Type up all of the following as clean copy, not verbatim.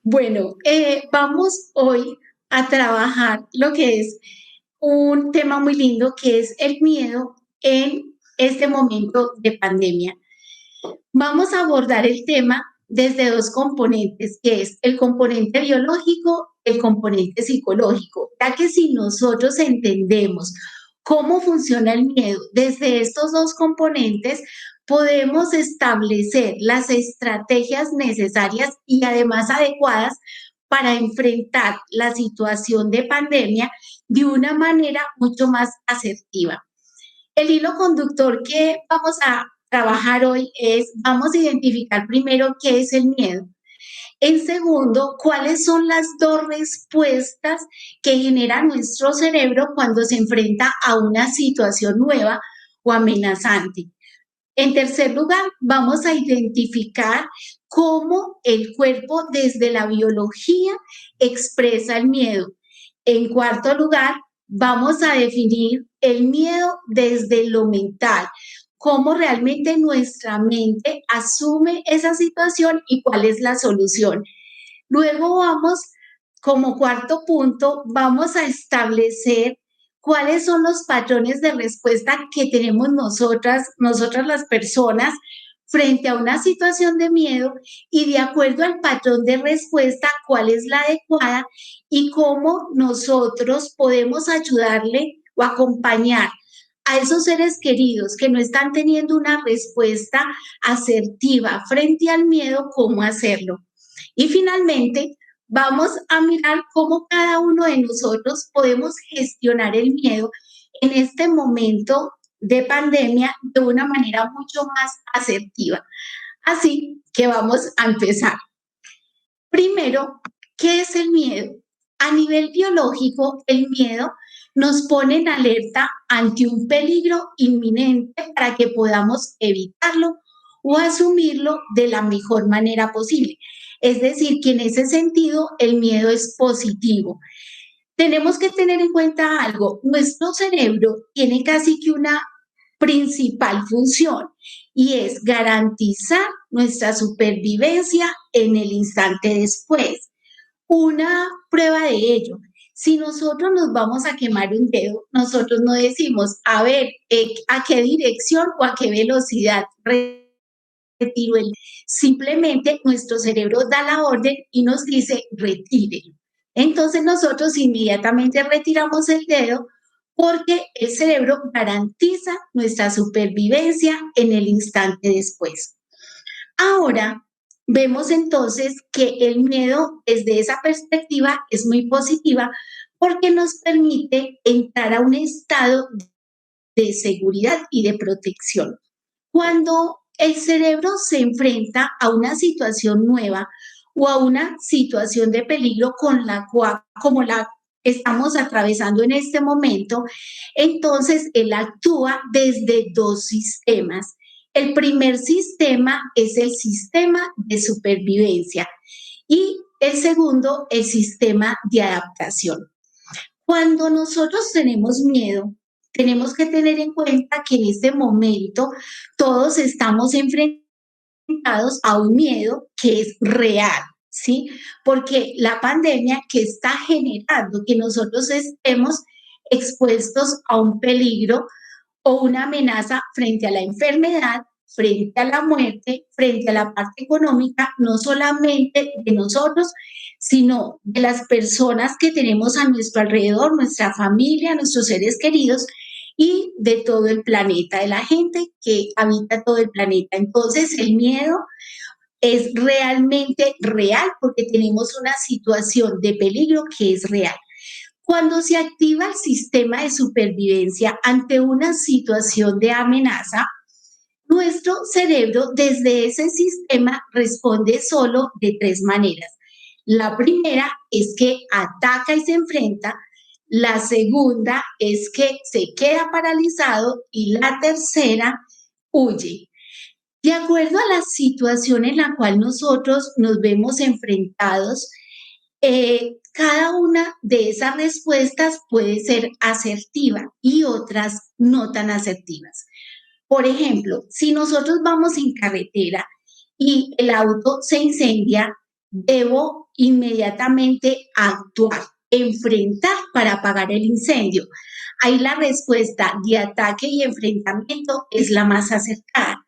Bueno, vamos hoy a trabajar lo que es un tema muy lindo, que es el miedo en este momento de pandemia. Vamos a abordar el tema desde dos componentes, que es el componente biológico, el componente psicológico, ya que si nosotros entendemos cómo funciona el miedo desde estos dos componentes, podemos establecer las estrategias necesarias y además adecuadas para enfrentar la situación de pandemia de una manera mucho más asertiva. El hilo conductor que vamos a trabajar hoy es, vamos a identificar primero qué es el miedo. En segundo, cuáles son las dos respuestas que genera nuestro cerebro cuando se enfrenta a una situación nueva o amenazante. En tercer lugar, vamos a identificar cómo el cuerpo desde la biología expresa el miedo. En cuarto lugar, vamos a definir el miedo desde lo mental, cómo realmente nuestra mente asume esa situación y cuál es la solución. Luego vamos, como cuarto punto, vamos a establecer cuáles son los patrones de respuesta que tenemos nosotras las personas frente a una situación de miedo y de acuerdo al patrón de respuesta, cuál es la adecuada y cómo nosotros podemos ayudarle o acompañar a esos seres queridos que no están teniendo una respuesta asertiva frente al miedo, cómo hacerlo. Y finalmente, vamos a mirar cómo cada uno de nosotros podemos gestionar el miedo en este momento de pandemia de una manera mucho más asertiva. Así que vamos a empezar. Primero, ¿qué es el miedo? A nivel biológico, el miedo nos pone en alerta ante un peligro inminente para que podamos evitarlo o asumirlo de la mejor manera posible. Es decir, que en ese sentido el miedo es positivo. Tenemos que tener en cuenta algo, nuestro cerebro tiene casi que una principal función y es garantizar nuestra supervivencia en el instante después. Una prueba de ello, si nosotros nos vamos a quemar un dedo, nosotros no decimos, a ver, a qué dirección o a qué velocidad retiro el. Simplemente nuestro cerebro da la orden y nos dice, retire. Entonces nosotros inmediatamente retiramos el dedo porque el cerebro garantiza nuestra supervivencia en el instante después. Ahora, vemos entonces que el miedo desde esa perspectiva es muy positiva porque nos permite entrar a un estado de seguridad y de protección. Cuando el cerebro se enfrenta a una situación nueva o a una situación de peligro con la cual, como la estamos atravesando en este momento, entonces él actúa desde dos sistemas. El primer sistema es el sistema de supervivencia y el segundo, el sistema de adaptación. Cuando nosotros tenemos miedo, tenemos que tener en cuenta que en este momento todos estamos enfrentados a un miedo que es real, ¿sí? Porque la pandemia que está generando que nosotros estemos expuestos a un peligro o una amenaza frente a la enfermedad, frente a la muerte, frente a la parte económica, no solamente de nosotros, sino de las personas que tenemos a nuestro alrededor, nuestra familia, nuestros seres queridos y de todo el planeta, de la gente que habita todo el planeta. Entonces, el miedo es realmente real porque tenemos una situación de peligro que es real. Cuando se activa el sistema de supervivencia ante una situación de amenaza, nuestro cerebro desde ese sistema responde solo de tres maneras. La primera es que ataca y se enfrenta, la segunda es que se queda paralizado y la tercera huye. De acuerdo a la situación en la cual nosotros nos vemos enfrentados, cada una de esas respuestas puede ser asertiva y otras no tan asertivas. Por ejemplo, si nosotros vamos en carretera y el auto se incendia, debo inmediatamente actuar, enfrentar para apagar el incendio. Ahí la respuesta de ataque y enfrentamiento es la más acertada.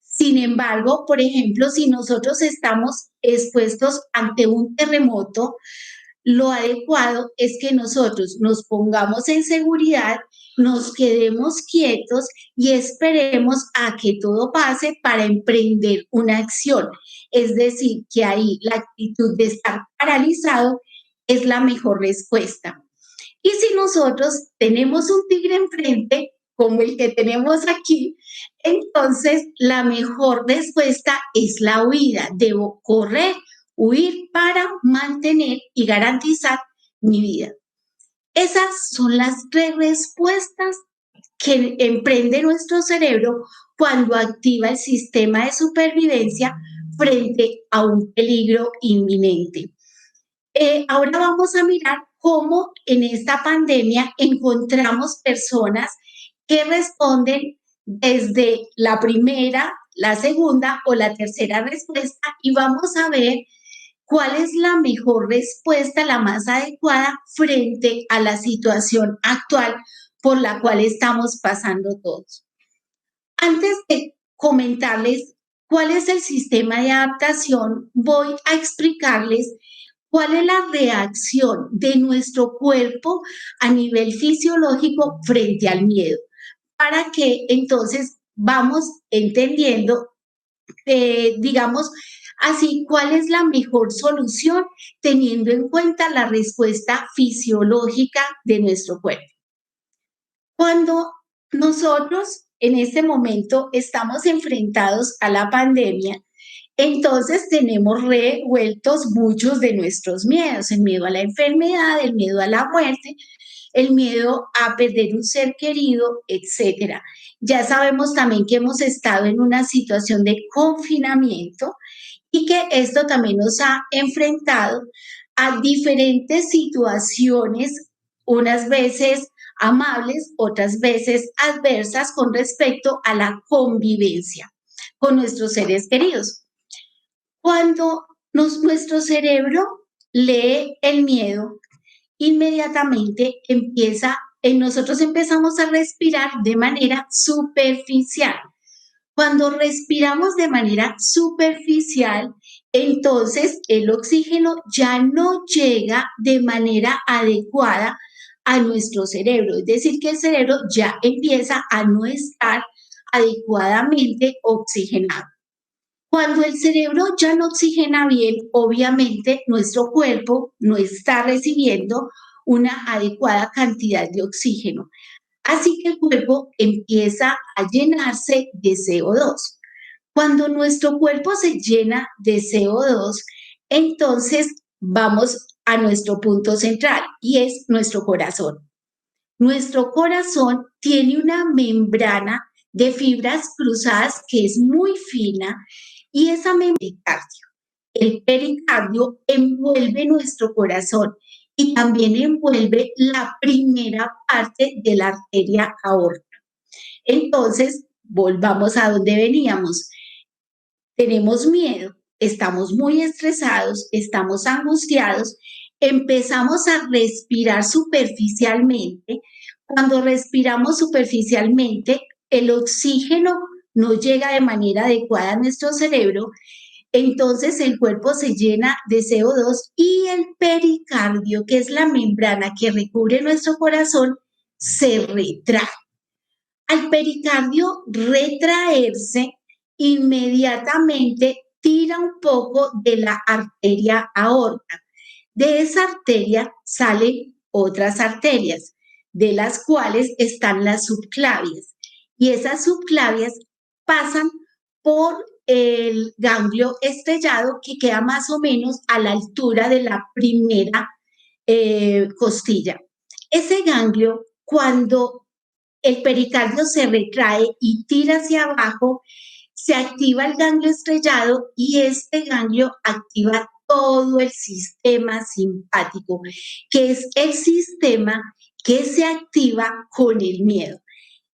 Sin embargo, por ejemplo, si nosotros estamos expuestos ante un terremoto, lo adecuado es que nosotros nos pongamos en seguridad, nos quedemos quietos y esperemos a que todo pase para emprender una acción. Es decir, que ahí la actitud de estar paralizado es la mejor respuesta. Y si nosotros tenemos un tigre enfrente, como el que tenemos aquí, entonces la mejor respuesta es la huida. Debo correr, huir para mantener y garantizar mi vida. Esas son las tres respuestas que emprende nuestro cerebro cuando activa el sistema de supervivencia frente a un peligro inminente. Ahora vamos a mirar cómo en esta pandemia encontramos personas que responden desde la primera, la segunda o la tercera respuesta y vamos a ver cuál es la mejor respuesta, la más adecuada frente a la situación actual por la cual estamos pasando todos. Antes de comentarles cuál es el sistema de adaptación, voy a explicarles cuál es la reacción de nuestro cuerpo a nivel fisiológico frente al miedo, para que entonces vamos entendiendo, digamos así, cuál es la mejor solución teniendo en cuenta la respuesta fisiológica de nuestro cuerpo. Cuando nosotros en este momento estamos enfrentados a la pandemia, entonces tenemos revueltos muchos de nuestros miedos, el miedo a la enfermedad, el miedo a la muerte, el miedo a perder un ser querido, etcétera. Ya sabemos también que hemos estado en una situación de confinamiento y que esto también nos ha enfrentado a diferentes situaciones, unas veces amables, otras veces adversas con respecto a la convivencia con nuestros seres queridos. Cuando nuestro cerebro lee el miedo, inmediatamente nosotros empezamos a respirar de manera superficial. Cuando respiramos de manera superficial, entonces el oxígeno ya no llega de manera adecuada a nuestro cerebro. Es decir, que el cerebro ya empieza a no estar adecuadamente oxigenado. Cuando el cerebro ya no oxigena bien, obviamente nuestro cuerpo no está recibiendo una adecuada cantidad de oxígeno. Así que el cuerpo empieza a llenarse de CO2. Cuando nuestro cuerpo se llena de CO2, entonces vamos a nuestro punto central y es nuestro corazón. Nuestro corazón tiene una membrana de fibras cruzadas que es muy fina y esa membrana, el pericardio, envuelve nuestro corazón y también envuelve la primera parte de la arteria aorta. Entonces, volvamos a donde veníamos. Tenemos miedo, estamos muy estresados, estamos angustiados, empezamos a respirar superficialmente. Cuando respiramos superficialmente, el oxígeno no llega de manera adecuada a nuestro cerebro, entonces el cuerpo se llena de CO2 y el pericardio, que es la membrana que recubre nuestro corazón, se retrae. Al pericardio retraerse, inmediatamente tira un poco de la arteria aorta. De esa arteria salen otras arterias, de las cuales están las subclavias. Y esas subclavias pasan por el ganglio estrellado que queda más o menos a la altura de la primera costilla. Ese ganglio, cuando el pericardio se retrae y tira hacia abajo, se activa el ganglio estrellado y este ganglio activa todo el sistema simpático, que es el sistema que se activa con el miedo.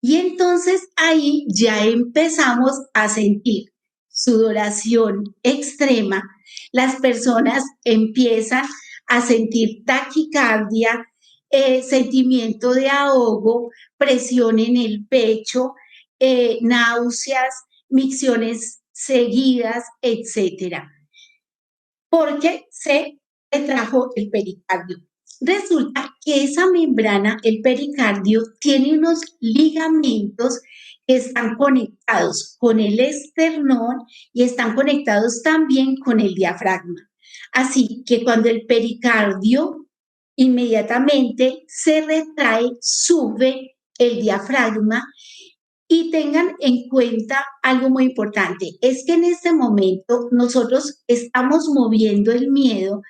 Y entonces ahí ya empezamos a sentir sudoración extrema, las personas empiezan a sentir taquicardia, sentimiento de ahogo, presión en el pecho, náuseas, micciones seguidas, etcétera, porque se retrajo el pericardio. Resulta que esa membrana, el pericardio, tiene unos ligamentos que están conectados con el esternón y están conectados también con el diafragma. Así que cuando el pericardio inmediatamente se retrae, sube el diafragma. Y tengan en cuenta algo muy importante, es que en este momento nosotros estamos moviendo el miedo,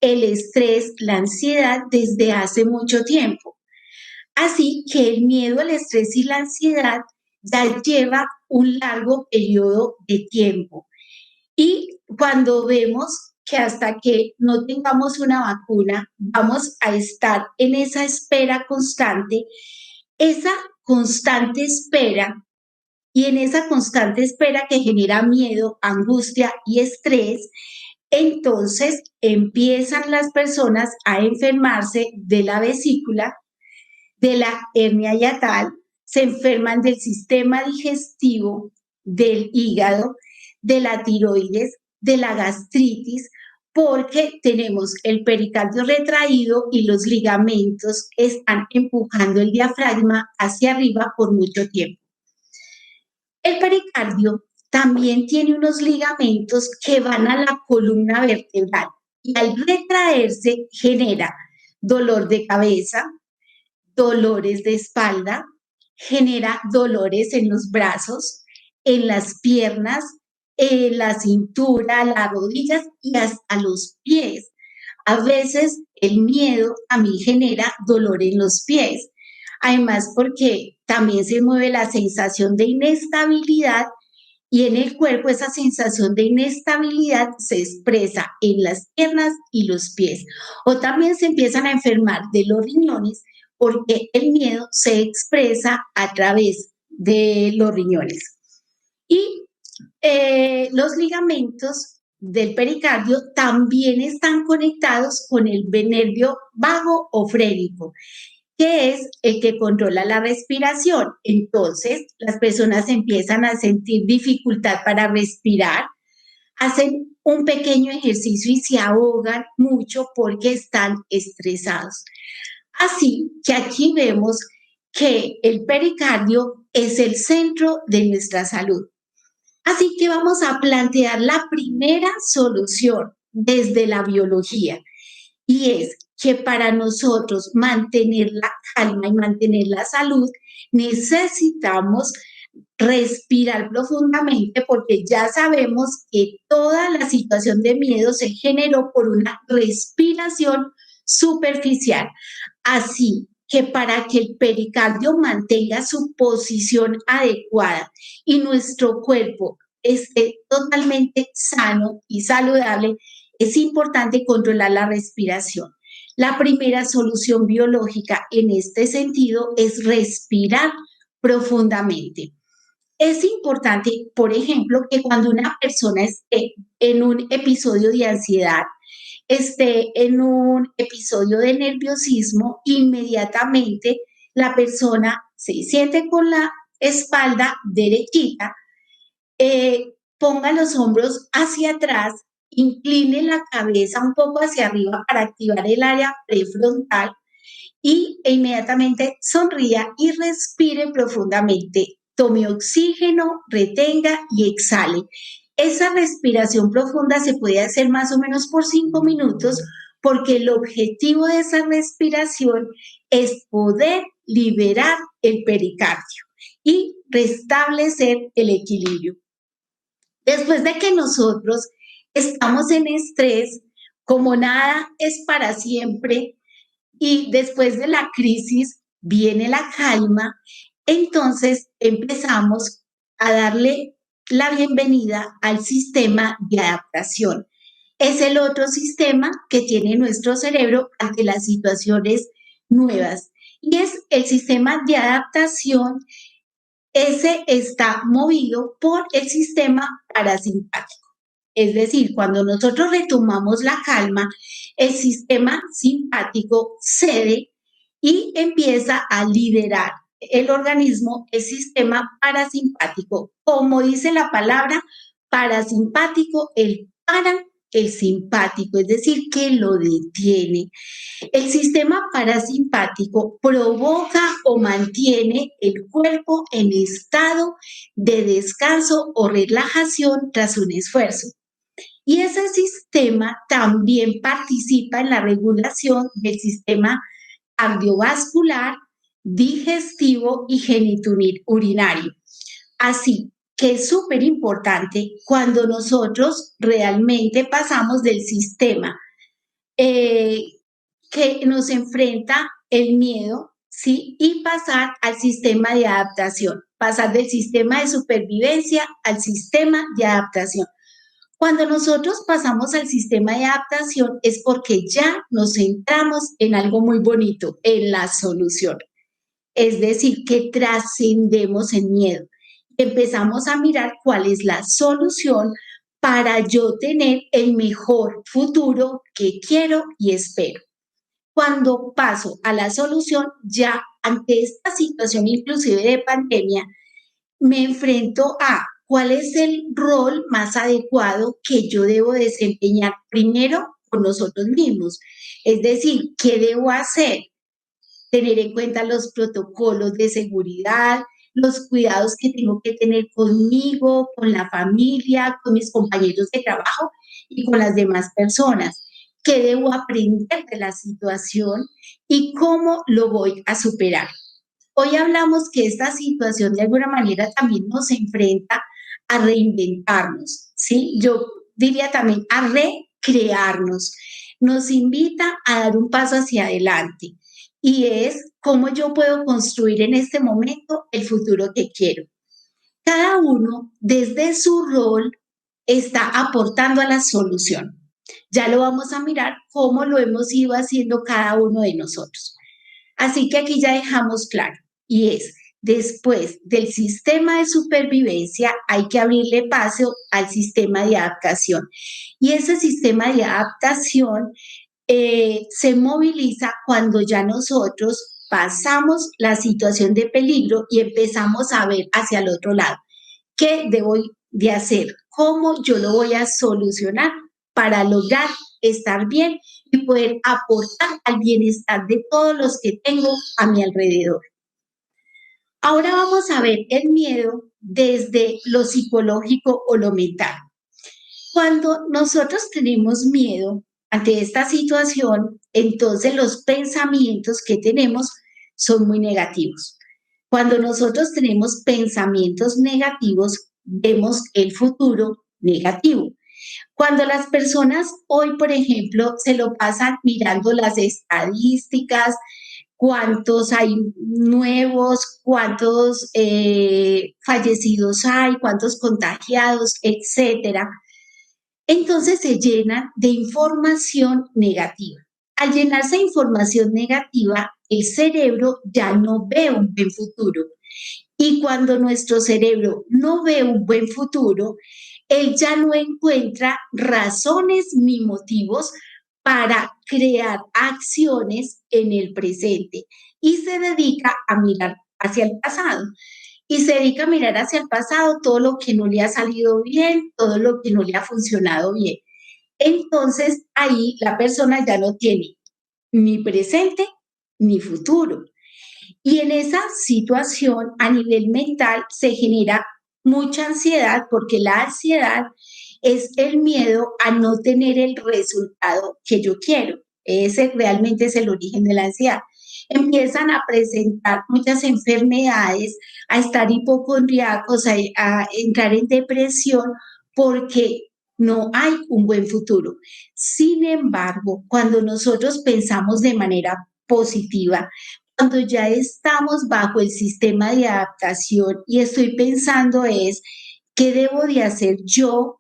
el estrés, la ansiedad desde hace mucho tiempo. Así que el miedo, el estrés y la ansiedad ya lleva un largo periodo de tiempo. Y cuando vemos que hasta que no tengamos una vacuna, vamos a estar en esa espera constante, esa constante espera y en esa constante espera que genera miedo, angustia y estrés, entonces empiezan las personas a enfermarse de la vesícula, de la hernia hiatal, se enferman del sistema digestivo, del hígado, de la tiroides, de la gastritis, porque tenemos el pericardio retraído y los ligamentos están empujando el diafragma hacia arriba por mucho tiempo. El pericardio también tiene unos ligamentos que van a la columna vertebral y al retraerse genera dolor de cabeza, dolores de espalda, genera dolores en los brazos, en las piernas, en la cintura, las rodillas y hasta los pies. A veces el miedo a mí genera dolor en los pies. Además, porque también se mueve la sensación de inestabilidad y en el cuerpo esa sensación de inestabilidad se expresa en las piernas y los pies. O también se empiezan a enfermar de los riñones porque el miedo se expresa a través de los riñones. Y los ligamentos del pericardio también están conectados con el nervio vago o frénico, que es el que controla la respiración. Entonces, las personas empiezan a sentir dificultad para respirar, hacen un pequeño ejercicio y se ahogan mucho porque están estresados. Así que aquí vemos que el pericardio es el centro de nuestra salud. Así que vamos a plantear la primera solución desde la biología y es que para nosotros mantener la calma y mantener la salud necesitamos respirar profundamente porque ya sabemos que toda la situación de miedo se generó por una respiración superficial. Así que para que el pericardio mantenga su posición adecuada y nuestro cuerpo esté totalmente sano y saludable, es importante controlar la respiración. La primera solución biológica en este sentido es respirar profundamente. Es importante, por ejemplo, que cuando una persona esté en un episodio de ansiedad, esté en un episodio de nerviosismo, inmediatamente la persona se siente con la espalda derechita, ponga los hombros hacia atrás, incline la cabeza un poco hacia arriba para activar el área prefrontal y inmediatamente sonría y respire profundamente. Tome oxígeno, retenga y exhale. Esa respiración profunda se puede hacer más o menos por 5 minutos porque el objetivo de esa respiración es poder liberar el pericardio y restablecer el equilibrio. Después de que nosotros estamos en estrés, como nada es para siempre, y después de la crisis viene la calma, entonces empezamos a darle la bienvenida al sistema de adaptación. Es el otro sistema que tiene nuestro cerebro ante las situaciones nuevas y es el sistema de adaptación. Ese está movido por el sistema parasimpático. Es decir, cuando nosotros retomamos la calma, el sistema simpático cede y empieza a liderar el organismo, el sistema parasimpático. Como dice la palabra parasimpático, el para, el simpático, es decir, que lo detiene. El sistema parasimpático provoca o mantiene el cuerpo en estado de descanso o relajación tras un esfuerzo. Y ese sistema también participa en la regulación del sistema cardiovascular, digestivo y genitourinario. Así que es súper importante cuando nosotros realmente pasamos del sistema eh, que nos enfrenta el miedo, ¿sí? Y pasar al sistema de adaptación, pasar del sistema de supervivencia al sistema de adaptación. Cuando nosotros pasamos al sistema de adaptación es porque ya nos centramos en algo muy bonito, en la solución. Es decir, que trascendemos el miedo. Empezamos a mirar cuál es la solución para yo tener el mejor futuro que quiero y espero. Cuando paso a la solución, ya ante esta situación inclusive de pandemia, me enfrento a cuál es el rol más adecuado que yo debo desempeñar primero con nosotros mismos. Es decir, ¿qué debo hacer? Tener en cuenta los protocolos de seguridad, los cuidados que tengo que tener conmigo, con la familia, con mis compañeros de trabajo y con las demás personas. ¿Qué debo aprender de la situación y cómo lo voy a superar? Hoy hablamos que esta situación de alguna manera también nos enfrenta a reinventarnos, ¿sí? Yo diría también a recrearnos. Nos invita a dar un paso hacia adelante y es cómo yo puedo construir en este momento el futuro que quiero. Cada uno, desde su rol, está aportando a la solución. Ya lo vamos a mirar cómo lo hemos ido haciendo cada uno de nosotros. Así que aquí ya dejamos claro, y es, después del sistema de supervivencia hay que abrirle paso al sistema de adaptación. Y ese sistema de adaptación se moviliza cuando ya nosotros pasamos la situación de peligro y empezamos a ver hacia el otro lado. ¿Qué debo de hacer? ¿Cómo yo lo voy a solucionar para lograr estar bien y poder aportar al bienestar de todos los que tengo a mi alrededor? Ahora vamos a ver el miedo desde lo psicológico o lo mental. Cuando nosotros tenemos miedo ante esta situación, entonces los pensamientos que tenemos son muy negativos. Cuando nosotros tenemos pensamientos negativos, vemos el futuro negativo. Cuando las personas hoy, por ejemplo, se lo pasan mirando las estadísticas, cuántos hay nuevos, cuántos fallecidos hay, cuántos contagiados, etcétera, entonces se llenan de información negativa. Al llenarse de información negativa, el cerebro ya no ve un buen futuro. Y cuando nuestro cerebro no ve un buen futuro, él ya no encuentra razones ni motivos para crear acciones en el presente y se dedica a mirar hacia el pasado. Y se dedica a mirar hacia el pasado todo lo que no le ha salido bien, todo lo que no le ha funcionado bien. Entonces ahí la persona ya no tiene ni presente ni futuro. Y en esa situación a nivel mental se genera mucha ansiedad porque la ansiedad es el miedo a no tener el resultado que yo quiero. Ese realmente es el origen de la ansiedad. Empiezan a presentar muchas enfermedades, a estar hipocondriacos, a entrar en depresión porque no hay un buen futuro. Sin embargo, cuando nosotros pensamos de manera positiva, cuando ya estamos bajo el sistema de adaptación y estoy pensando es, ¿qué debo de hacer yo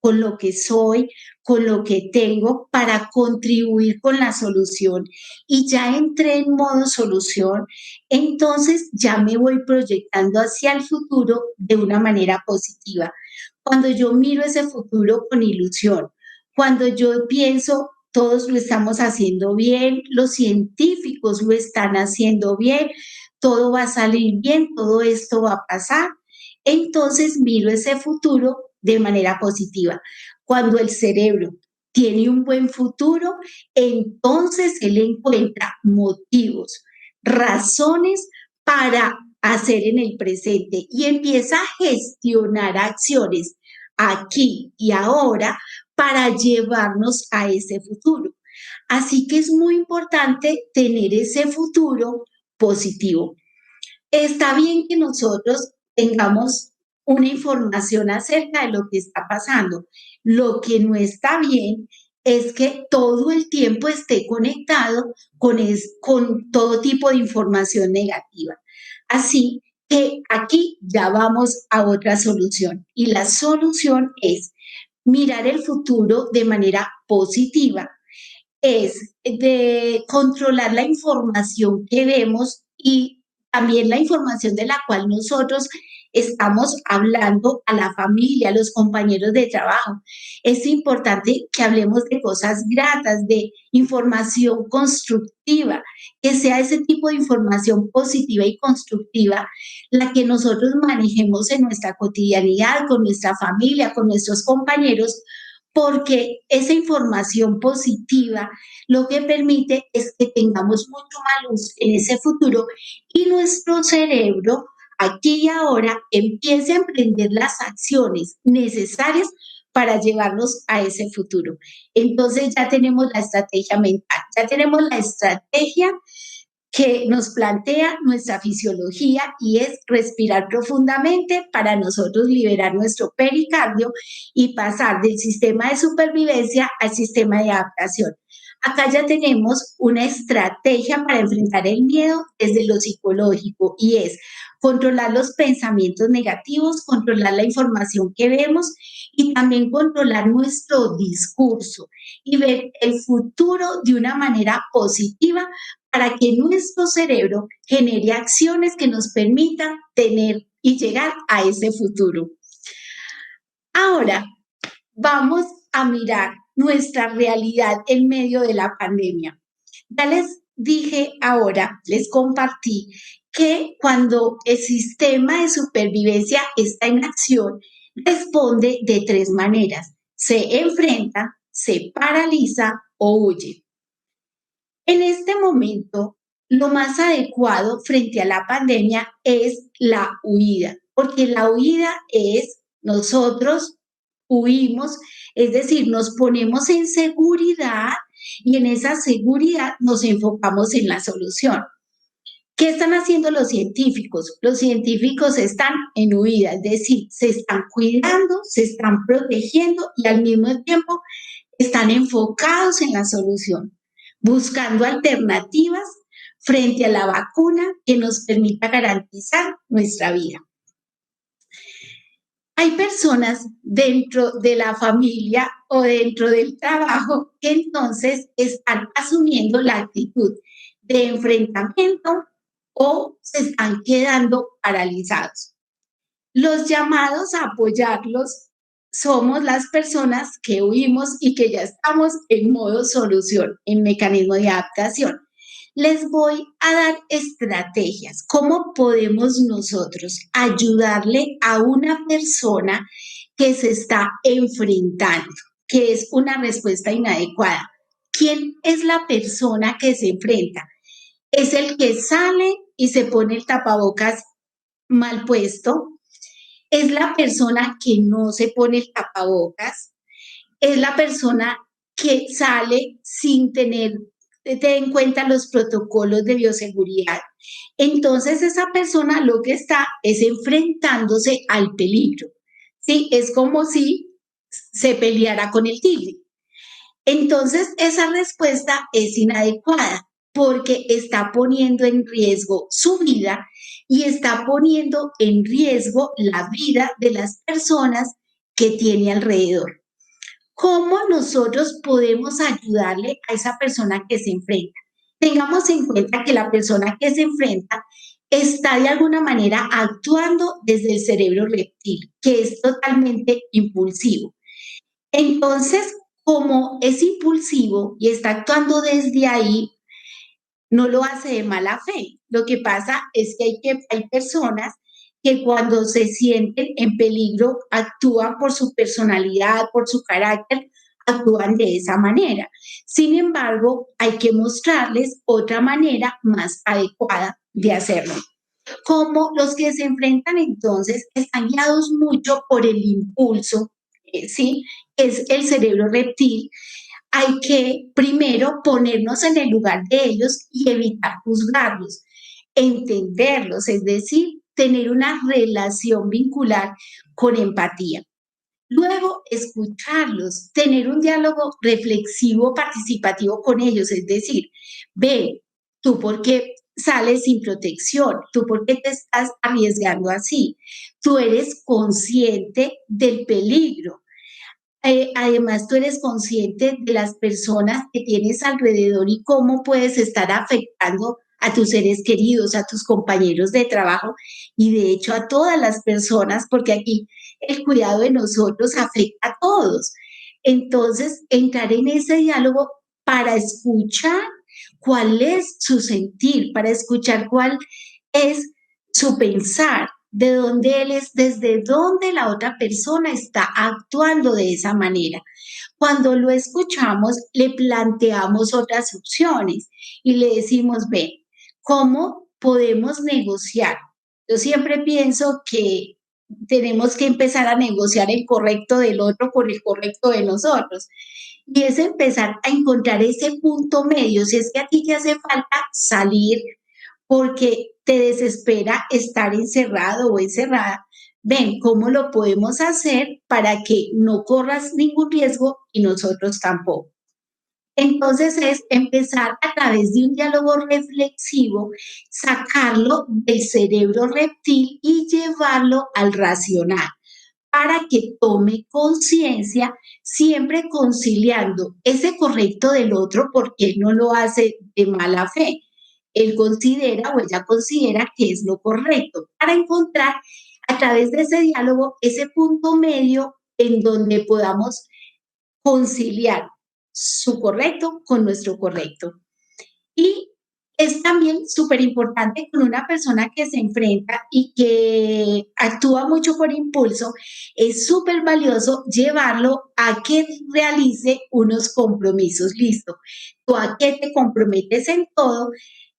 con lo que soy, con lo que tengo para contribuir con la solución? Y ya entré en modo solución, entonces ya me voy proyectando hacia el futuro de una manera positiva. cuando yo miro ese futuro con ilusión, cuando yo pienso, todos lo estamos haciendo bien, los científicos lo están haciendo bien, todo va a salir bien, todo esto va a pasar, entonces miro ese futuro de manera positiva. Cuando el cerebro tiene un buen futuro, entonces él encuentra motivos, razones para hacer en el presente y empieza a gestionar acciones aquí y ahora para llevarnos a ese futuro. Así que es muy importante tener ese futuro positivo. Está bien que nosotros tengamos una información acerca de lo que está pasando. Lo que no está bien es que todo el tiempo esté conectado con todo tipo de información negativa. Así que aquí ya vamos a otra solución. Y la solución es mirar el futuro de manera positiva, es de controlar la información que vemos y también la información de la cual nosotros estamos hablando a la familia, a los compañeros de trabajo. Es importante que hablemos de cosas gratas, de información constructiva, que sea ese tipo de información positiva y constructiva la que nosotros manejemos en nuestra cotidianidad, con nuestra familia, con nuestros compañeros, porque esa información positiva lo que permite es que tengamos mucho más luz en ese futuro y nuestro cerebro aquí y ahora empiece a emprender las acciones necesarias para llevarnos a ese futuro. Entonces ya tenemos la estrategia mental, ya tenemos la estrategia que nos plantea nuestra fisiología y es respirar profundamente para nosotros liberar nuestro pericardio y pasar del sistema de supervivencia al sistema de adaptación. Acá ya tenemos una estrategia para enfrentar el miedo desde lo psicológico y es controlar los pensamientos negativos, controlar la información que vemos y también controlar nuestro discurso y ver el futuro de una manera positiva para que nuestro cerebro genere acciones que nos permitan tener y llegar a ese futuro. Ahora, vamos a mirar nuestra realidad en medio de la pandemia. Ya les dije ahora, les compartí que cuando el sistema de supervivencia está en acción, responde de tres maneras. Se enfrenta, se paraliza o huye. En este momento, lo más adecuado frente a la pandemia es la huida, porque la huida es nosotros huimos, es decir, nos ponemos en seguridad y en esa seguridad nos enfocamos en la solución. ¿Qué están haciendo los científicos? Los científicos están en huida, es decir, se están cuidando, se están protegiendo y al mismo tiempo están enfocados en la solución, buscando alternativas frente a la vacuna que nos permita garantizar nuestra vida. Hay personas dentro de la familia o dentro del trabajo que entonces están asumiendo la actitud de enfrentamiento o se están quedando paralizados. Los llamados a apoyarlos somos las personas que huimos y que ya estamos en modo solución, en mecanismo de adaptación. Les voy a dar estrategias. ¿Cómo podemos nosotros ayudarle a una persona que se está enfrentando, que es una respuesta inadecuada? ¿Quién es la persona que se enfrenta? Es el que sale y se pone el tapabocas mal puesto, es la persona que no se pone el tapabocas, es la persona que sale sin tener en cuenta los protocolos de bioseguridad. Entonces esa persona lo que está es enfrentándose al peligro, ¿sí? Es como si se peleara con el tigre. Entonces esa respuesta es inadecuada porque está poniendo en riesgo su vida y está poniendo en riesgo la vida de las personas que tiene alrededor. ¿Cómo nosotros podemos ayudarle a esa persona que se enfrenta? Tengamos en cuenta que la persona que se enfrenta está de alguna manera actuando desde el cerebro reptil, que es totalmente impulsivo. Entonces, como es impulsivo y está actuando desde ahí, no lo hace de mala fe. Lo que pasa es que hay personas que cuando se sienten en peligro actúan por su personalidad, por su carácter, actúan de esa manera. Sin embargo, hay que mostrarles otra manera más adecuada de hacerlo. Como los que se enfrentan entonces están guiados mucho por el impulso, ¿sí? Es el cerebro reptil. Hay que primero ponernos en el lugar de ellos y evitar juzgarlos, entenderlos, es decir, tener una relación vincular con empatía. Luego, escucharlos, tener un diálogo reflexivo, participativo con ellos, es decir, ve, tú por qué sales sin protección, tú por qué te estás arriesgando así, tú eres consciente del peligro, además, tú eres consciente de las personas que tienes alrededor y cómo puedes estar afectando a tus seres queridos, a tus compañeros de trabajo y de hecho a todas las personas, porque aquí el cuidado de nosotros afecta a todos. Entonces, entrar en ese diálogo para escuchar cuál es su sentir, para escuchar cuál es su pensar, de dónde él es, desde dónde la otra persona está actuando de esa manera. Cuando lo escuchamos, le planteamos otras opciones y le decimos, ven, ¿cómo podemos negociar? Yo siempre pienso que tenemos que empezar a negociar el correcto del otro por el correcto de nosotros. Y es empezar a encontrar ese punto medio. Si es que a ti te hace falta salir porque te desespera estar encerrado o encerrada, ven cómo lo podemos hacer para que no corras ningún riesgo y nosotros tampoco. Entonces es empezar a través de un diálogo reflexivo, sacarlo del cerebro reptil y llevarlo al racional para que tome conciencia, siempre conciliando ese correcto del otro porque él no lo hace de mala fe. Él considera o ella considera que es lo correcto para encontrar a través de ese diálogo ese punto medio en donde podamos conciliar su correcto con nuestro correcto. Y es también súper importante con una persona que se enfrenta y que actúa mucho por impulso, es súper valioso llevarlo a que realice unos compromisos. Listo, tú a qué te comprometes en todo,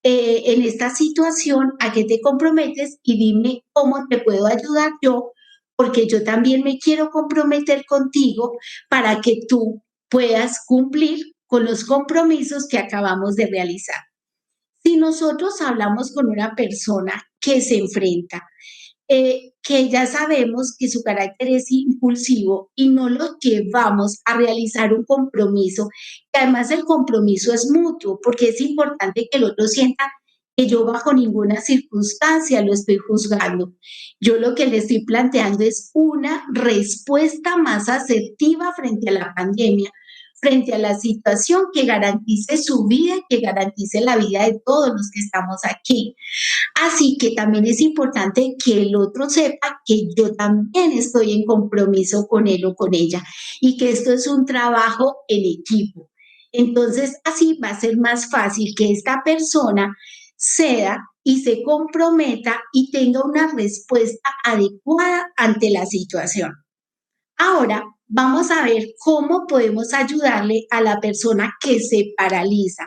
en esta situación, a qué te comprometes y dime cómo te puedo ayudar yo, porque yo también me quiero comprometer contigo para que tú puedas cumplir con los compromisos que acabamos de realizar. Si nosotros hablamos con una persona que se enfrenta, que ya sabemos que su carácter es impulsivo y no lo llevamos a realizar un compromiso, que además el compromiso es mutuo, porque es importante que el otro sienta que yo bajo ninguna circunstancia lo estoy juzgando. Yo lo que le estoy planteando es una respuesta más asertiva frente a la pandemia, frente a la situación que garantice su vida y que garantice la vida de todos los que estamos aquí. Así que también es importante que el otro sepa que yo también estoy en compromiso con él o con ella y que esto es un trabajo en equipo. Entonces, así va a ser más fácil que esta persona ceda y se comprometa y tenga una respuesta adecuada ante la situación. Ahora, vamos a ver cómo podemos ayudarle a la persona que se paraliza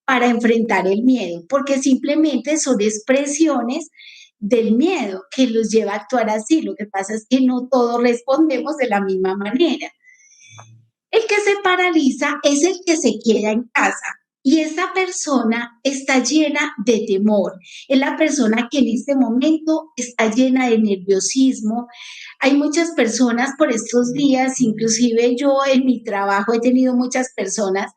para enfrentar el miedo, porque simplemente son expresiones del miedo que los lleva a actuar así. Lo que pasa es que no todos respondemos de la misma manera. El que se paraliza es el que se queda en casa y esa persona está llena de temor. Es la persona que en este momento está llena de nerviosismo. Hay muchas personas por estos días, inclusive yo en mi trabajo he tenido muchas personas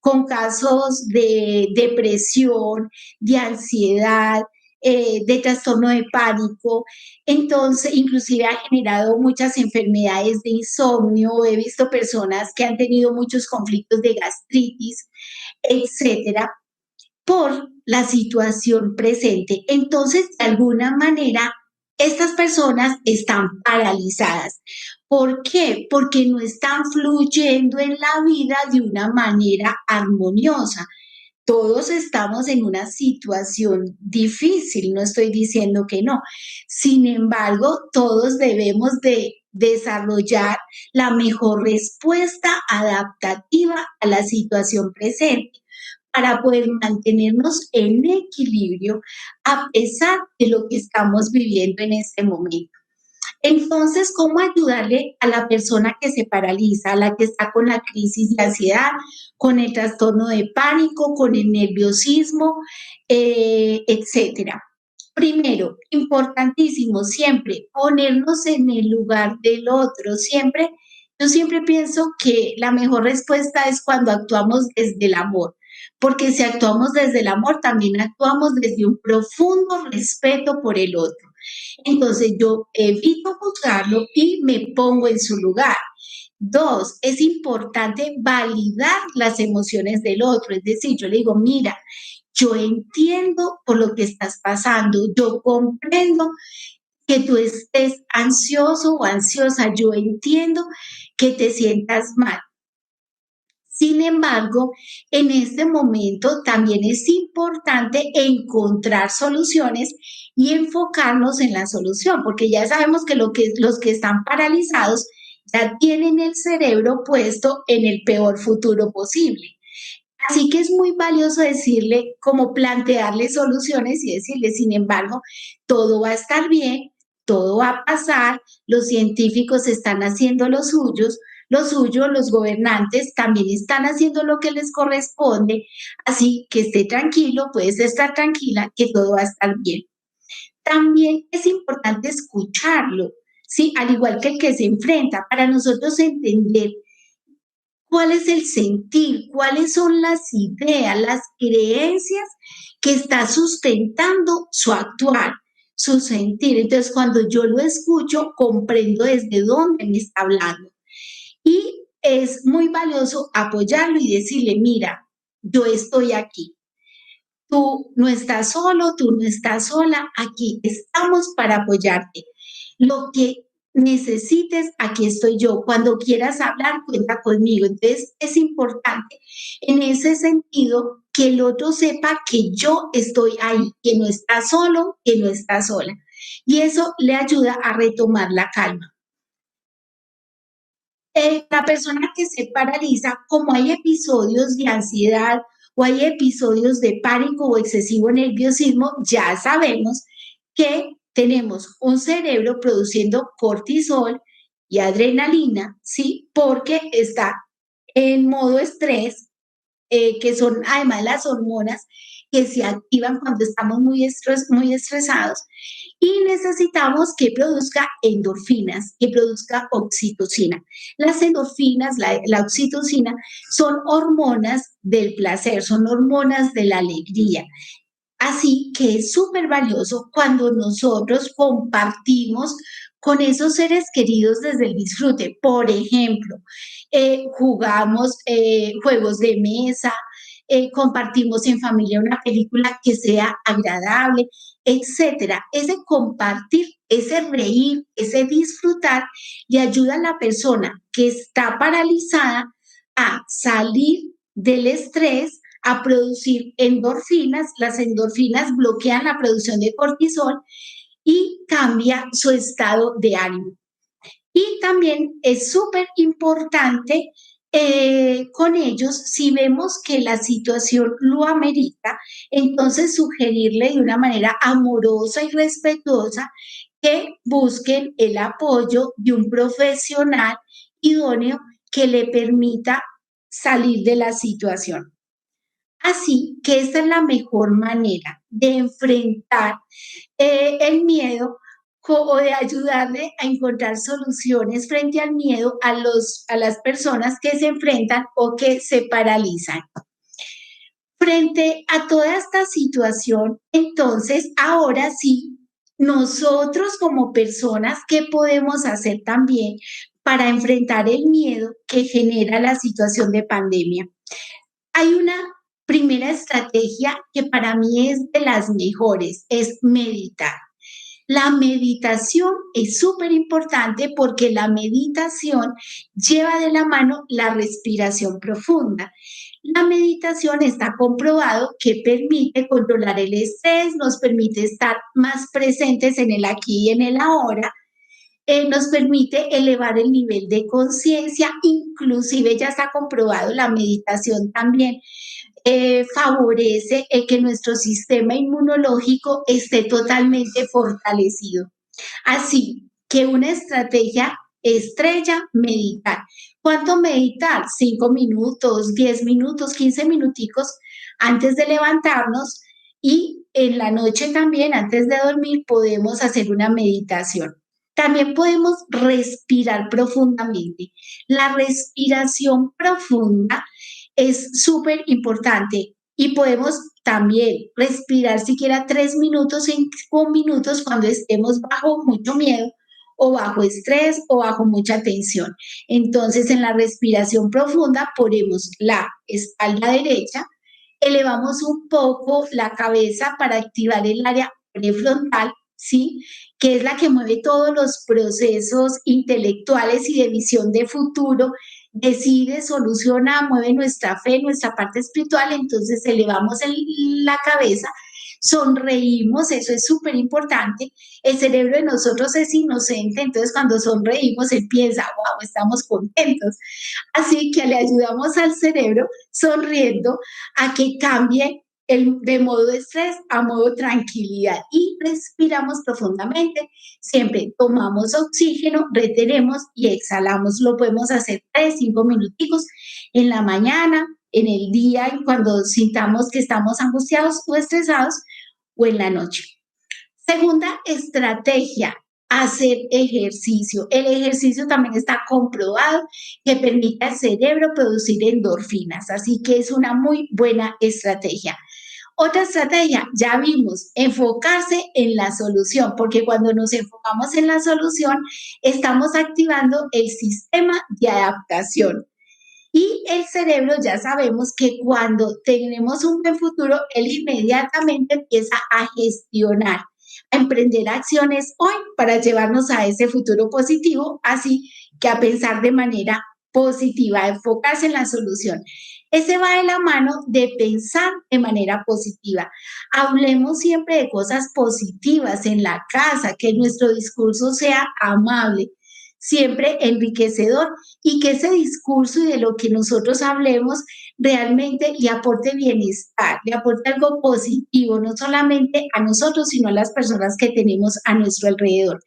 con casos de depresión, de ansiedad, de trastorno de pánico. Entonces, inclusive ha generado muchas enfermedades de insomnio. He visto personas que han tenido muchos conflictos de gastritis, etcétera. por la situación presente. Entonces, de alguna manera, estas personas están paralizadas. ¿Por qué? Porque no están fluyendo en la vida de una manera armoniosa. Todos estamos en una situación difícil, no estoy diciendo que no. Sin embargo, todos debemos de desarrollar la mejor respuesta adaptativa a la situación presente para poder mantenernos en equilibrio a pesar de lo que estamos viviendo en este momento. Entonces, ¿cómo ayudarle a la persona que se paraliza, a la que está con la crisis de ansiedad, con el trastorno de pánico, con el nerviosismo, etcétera? Primero, importantísimo, siempre ponernos en el lugar del otro. Yo siempre pienso que la mejor respuesta es cuando actuamos desde el amor, porque si actuamos desde el amor, también actuamos desde un profundo respeto por el otro. Entonces yo evito juzgarlo y me pongo en su lugar. Dos, es importante validar las emociones del otro, es decir, yo le digo, mira, yo entiendo por lo que estás pasando, yo comprendo que tú estés ansioso o ansiosa, yo entiendo que te sientas mal. Sin embargo, en este momento también es importante encontrar soluciones y enfocarnos en la solución, porque ya sabemos que, los que están paralizados ya tienen el cerebro puesto en el peor futuro posible. Así que es muy valioso decirle, como plantearle soluciones y decirle, sin embargo, todo va a estar bien, todo va a pasar, los científicos están haciendo lo suyo, los gobernantes también están haciendo lo que les corresponde, así que esté tranquilo, puedes estar tranquila, que todo va a estar bien. También es importante escucharlo, ¿sí? Al igual que el que se enfrenta, para nosotros entender cuál es el sentir, cuáles son las ideas, las creencias que está sustentando su actuar, su sentir. Entonces, cuando yo lo escucho, comprendo desde dónde me está hablando. Y es muy valioso apoyarlo y decirle, mira, yo estoy aquí. Tú no estás solo, tú no estás sola, aquí estamos para apoyarte. Lo que necesites, aquí estoy yo. Cuando quieras hablar, cuenta conmigo. Entonces, es importante en ese sentido que el otro sepa que yo estoy ahí, que no está solo, que no está sola. Y eso le ayuda a retomar la calma. La persona que se paraliza, como hay episodios de ansiedad o hay episodios de pánico o excesivo nerviosismo, ya sabemos que tenemos un cerebro produciendo cortisol y adrenalina, ¿sí? Porque está en modo estrés, que son además las hormonas que se activan cuando estamos muy estresados y necesitamos que produzca endorfinas, que produzca oxitocina. Las endorfinas, la oxitocina, son hormonas del placer, son hormonas de la alegría. Así que es súper valioso cuando nosotros compartimos con esos seres queridos desde el disfrute. Por ejemplo, jugamos juegos de mesa, compartimos en familia una película que sea agradable, etcétera. Ese compartir, ese reír, ese disfrutar le ayuda a la persona que está paralizada a salir del estrés, a producir endorfinas. Las endorfinas bloquean la producción de cortisol y cambia su estado de ánimo. Y también es súper importante con ellos, si vemos que la situación lo amerita, entonces sugerirle de una manera amorosa y respetuosa que busquen el apoyo de un profesional idóneo que le permita salir de la situación. Así que esta es la mejor manera de enfrentar el miedo o de ayudarle a encontrar soluciones frente al miedo a las personas que se enfrentan o que se paralizan. Frente a toda esta situación, entonces, ahora sí, nosotros como personas, ¿qué podemos hacer también para enfrentar el miedo que genera la situación de pandemia? Hay una primera estrategia que para mí es de las mejores es meditar. La meditación es súper importante porque la meditación lleva de la mano la respiración profunda. La meditación está comprobado que permite controlar el estrés, nos permite estar más presentes en el aquí y en el ahora, nos permite elevar el nivel de conciencia, inclusive ya está comprobado la meditación también favorece el que nuestro sistema inmunológico esté totalmente fortalecido. Así que una estrategia estrella, meditar. ¿Cuánto meditar? 5 minutos, 10 minutos, 15 minuticos antes de levantarnos y en la noche también, antes de dormir, podemos hacer una meditación. También podemos respirar profundamente. La respiración profunda es súper importante y podemos también respirar siquiera 3 minutos, 5 minutos cuando estemos bajo mucho miedo o bajo estrés o bajo mucha tensión. Entonces, en la respiración profunda ponemos la espalda derecha, elevamos un poco la cabeza para activar el área prefrontal, ¿sí? Que es la que mueve todos los procesos intelectuales y de visión de futuro, decide, soluciona, mueve nuestra fe, nuestra parte espiritual, entonces elevamos la cabeza, sonreímos, eso es súper importante. El cerebro de nosotros es inocente, entonces cuando sonreímos, él piensa, wow, estamos contentos. Así que le ayudamos al cerebro sonriendo a que cambie de modo estrés a modo tranquilidad y respiramos profundamente. Siempre tomamos oxígeno, retenemos y exhalamos. Lo podemos hacer 3, 5 minuticos en la mañana, en el día, cuando sintamos que estamos angustiados o estresados, o en la noche. Segunda estrategia, hacer ejercicio. El ejercicio también está comprobado que permite al cerebro producir endorfinas, así que es una muy buena estrategia. Otra estrategia, ya vimos, enfocarse en la solución, porque cuando nos enfocamos en la solución, estamos activando el sistema de adaptación. Y el cerebro ya sabemos que cuando tenemos un buen futuro, él inmediatamente empieza a gestionar, a emprender acciones hoy para llevarnos a ese futuro positivo, así que a pensar de manera positiva, a enfocarse en la solución. Ese va de la mano de pensar de manera positiva. Hablemos siempre de cosas positivas en la casa, que nuestro discurso sea amable, siempre enriquecedor y que ese discurso y de lo que nosotros hablemos realmente le aporte bienestar, le aporte algo positivo, no solamente a nosotros, sino a las personas que tenemos a nuestro alrededor.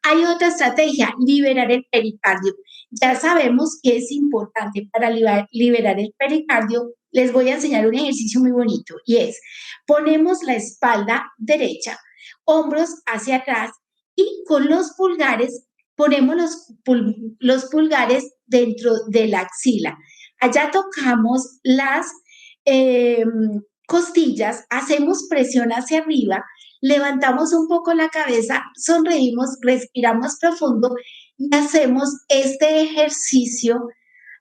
Hay otra estrategia, liberar el pericardio. Ya sabemos que es importante para liberar el pericardio. Les voy a enseñar un ejercicio muy bonito y es, ponemos la espalda derecha, hombros hacia atrás y con los pulgares ponemos los pulgares dentro de la axila. Allá tocamos las eh, costillas, hacemos presión hacia arriba, levantamos un poco la cabeza, sonreímos, respiramos profundo y hacemos este ejercicio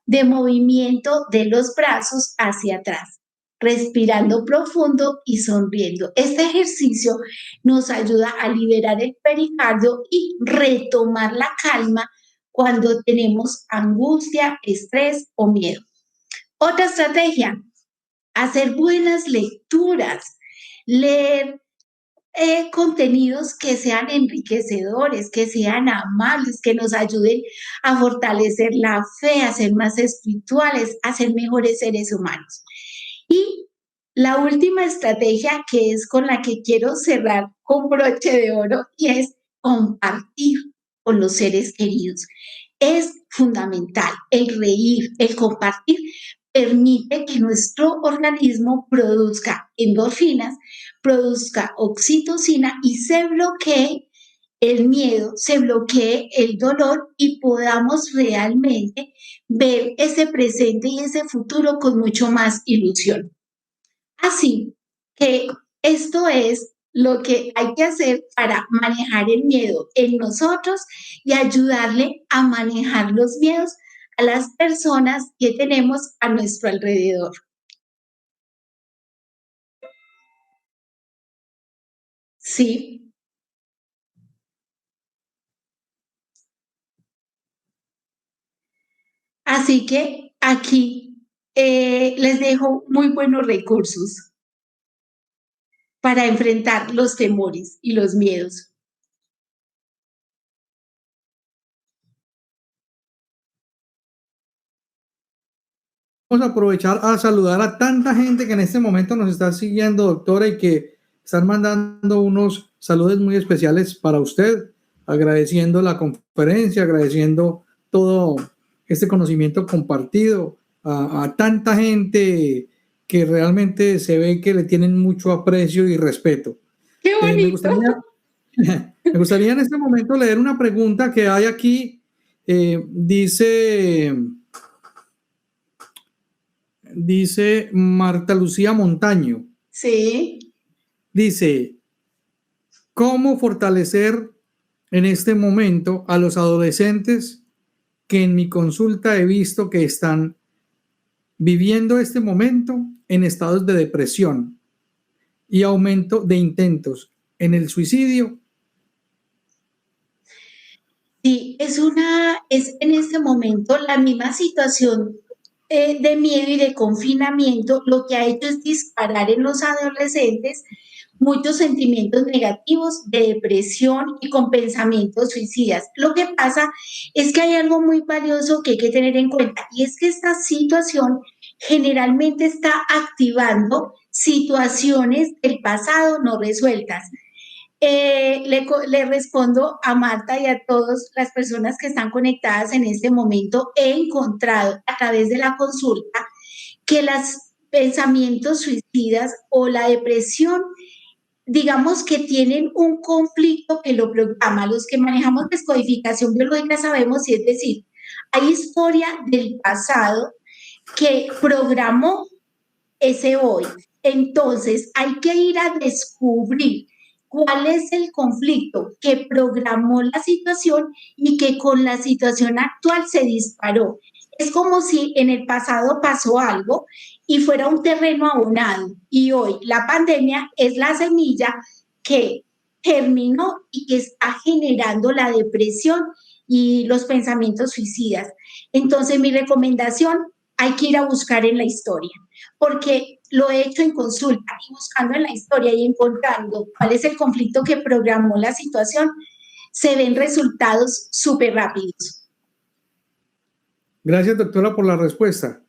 de movimiento de los brazos hacia atrás, respirando profundo y sonriendo. Este ejercicio nos ayuda a liberar el pericardio y retomar la calma cuando tenemos angustia, estrés o miedo. Otra estrategia, hacer buenas lecturas, leer contenidos que sean enriquecedores, que sean amables, que nos ayuden a fortalecer la fe, a ser más espirituales, a ser mejores seres humanos. Y la última estrategia que es con la que quiero cerrar con broche de oro y es compartir con los seres queridos. Es fundamental el reír, el compartir permite que nuestro organismo produzca endorfinas, produzca oxitocina y se bloquee el miedo, se bloquee el dolor y podamos realmente ver ese presente y ese futuro con mucho más ilusión. Así que esto es lo que hay que hacer para manejar el miedo en nosotros y ayudarle a manejar los miedos a las personas que tenemos a nuestro alrededor. Sí. Así que aquí les dejo muy buenos recursos para enfrentar los temores y los miedos. Vamos a aprovechar a saludar a tanta gente que en este momento nos está siguiendo, doctora, y que están mandando unos saludos muy especiales para usted, agradeciendo la conferencia, agradeciendo todo este conocimiento compartido a tanta gente que realmente se ve que le tienen mucho aprecio y respeto. ¡Qué Me bonito! gustaría, me gustaría en este momento leer una pregunta que hay aquí. Dice Marta Lucía Montaño. Sí. Dice, ¿cómo fortalecer en este momento a los adolescentes que en mi consulta he visto que están viviendo este momento en estados de depresión y aumento de intentos en el suicidio? Sí, es en este momento la misma situación de miedo y de confinamiento, lo que ha hecho es disparar en los adolescentes muchos sentimientos negativos de depresión y con pensamientos suicidas. Lo que pasa es que hay algo muy valioso que hay que tener en cuenta y es que esta situación generalmente está activando situaciones del pasado no resueltas. Le respondo a Marta y a todas las personas que están conectadas en este momento. He encontrado a través de la consulta que los pensamientos suicidas o la depresión, digamos que tienen un conflicto que lo programa. Los que manejamos descodificación biológica sabemos, y es decir, hay historia del pasado que programó ese hoy. Entonces, hay que ir a descubrir cuál es el conflicto que programó la situación y que con la situación actual se disparó. Es como si en el pasado pasó algo y fuera un terreno abonado y hoy la pandemia es la semilla que terminó y que está generando la depresión y los pensamientos suicidas. Entonces, mi recomendación, hay que ir a buscar en la historia, porque lo he hecho en consulta y buscando en la historia y encontrando cuál es el conflicto que programó la situación, se ven resultados súper rápidos. Gracias, doctora, por la respuesta.